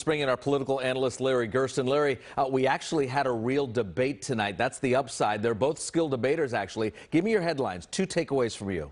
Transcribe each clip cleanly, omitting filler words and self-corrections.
Let's bring in our political analyst, Larry Gerston. Larry, we actually had a real debate tonight. That's the upside. They're both skilled debaters, actually. Give me your headlines. Two takeaways from you.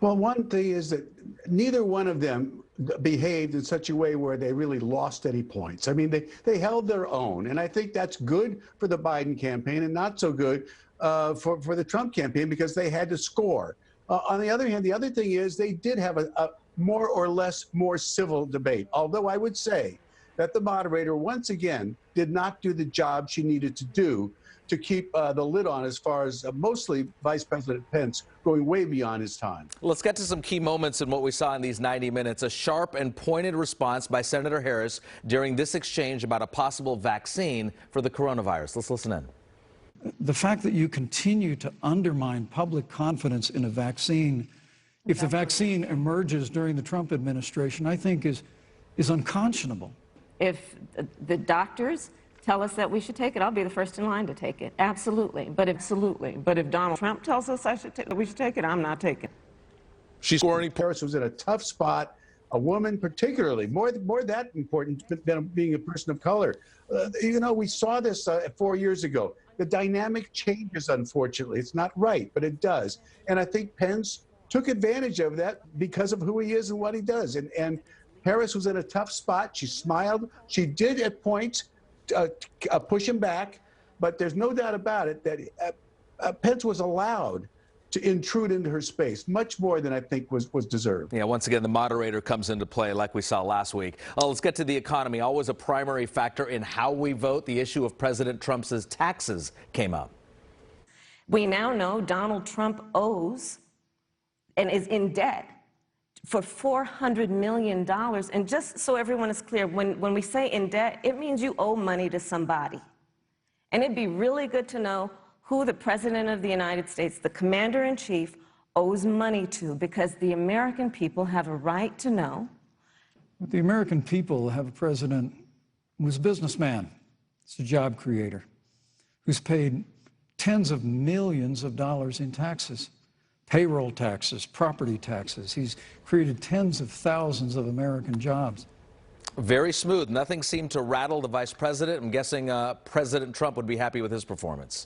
Well, one thing is that neither one of them behaved in such a way where they really lost any points. I mean, they held their own, and I think that's good for the Biden campaign and not so good for the Trump campaign because they had to score. On the other hand, the other thing is they did have a more or less more civil debate, although I would say that the moderator, once again, did not do the job she needed to do to keep the lid on as far as mostly Vice President Pence going way beyond his time. Let's get to some key moments in what we saw in these 90 minutes. A sharp and pointed response by Senator Harris during this exchange about a possible vaccine for the coronavirus. Let's listen in. The fact that you continue to undermine public confidence in a vaccine, if the vaccine emerges during the Trump administration, I think is unconscionable. If the doctors tell us that we should take it, I'll be the first in line to take it. Absolutely. But if Donald Trump tells us we should take it, I'm not taking it. She's scoring. Harris was in a tough spot. A woman, particularly, more that important than being a person of color. You know, we saw this 4 years ago. The dynamic changes, unfortunately. It's not right, but it does. And I think Pence took advantage of that because of who he is and what he does. And Harris was in a tough spot. She smiled. She did at points push him back, but there's no doubt about it that Pence was allowed to intrude into her space much more than I think was deserved. Yeah, once again, the moderator comes into play like we saw last week. Let's get to the economy. Always a primary factor in how we vote. The issue of President Trump's taxes came up. We now know Donald Trump owes and is in debt for $400 million. And just so everyone is clear, when we say in debt, it means you owe money to somebody. And it'd be really good to know who the President of the United States, the Commander-in-Chief, owes money to, because the American people have a right to know. The American people have a president who's a businessman, he's a job creator, who's paid tens of millions of dollars in taxes, payroll taxes, property taxes. He's created tens of thousands of American jobs. Very smooth. Nothing seemed to rattle the vice president. I'm guessing President Trump would be happy with his performance.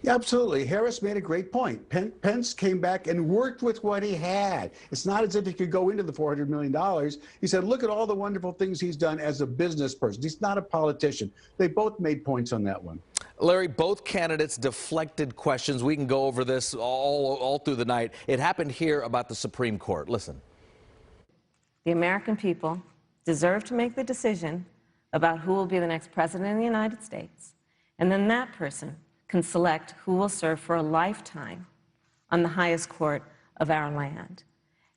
Yeah, absolutely. Harris made a great point. Pence came back and worked with what he had. It's not as if he could go into the $400 million. He said, look at all the wonderful things he's done as a business person. He's not a politician. They both made points on that one. Larry, both candidates deflected questions. We can go over this all through the night. It happened here about the Supreme Court. Listen. The American people deserve to make the decision about who will be the next president of the United States. And then that person can select who will serve for a lifetime on the highest court of our land.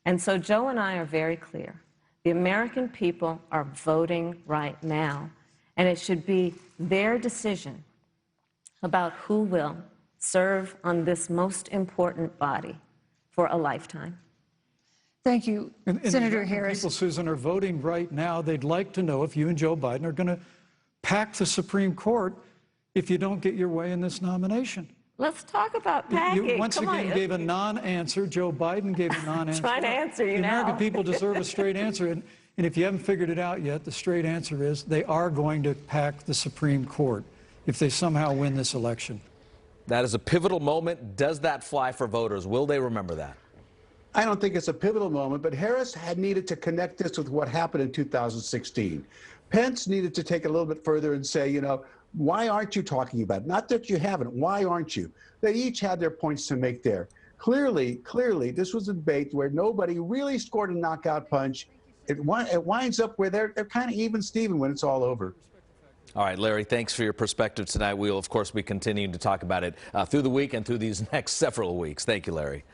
And so Joe and I are very clear. The American people are voting right now, and it should be their decision about who will serve on this most important body for a lifetime. Thank you, Senator Harris. People, Susan, are voting right now. They'd like to know if you and Joe Biden are going to pack the Supreme Court if you don't get your way in this nomination. Let's talk about packing. You once again gave a non-answer. Joe Biden gave a non-answer. Trying to answer you now. The American people deserve a straight answer. And if you haven't figured it out yet, the straight answer is they are going to pack the Supreme Court if they somehow win this election. That is a pivotal moment. Does that fly for voters? Will they remember that? I don't think it's a pivotal moment, but Harris had needed to connect this with what happened in 2016. Pence needed to take a little bit further and say, you know, why aren't you talking about it? Not that you haven't. Why aren't you? They each had their points to make there. Clearly, this was a debate where nobody really scored a knockout punch. It winds up where they're kind of even Steven when it's all over. All right, Larry, thanks for your perspective tonight. We'll, of course, be continuing to talk about it through the week and through these next several weeks. Thank you, Larry.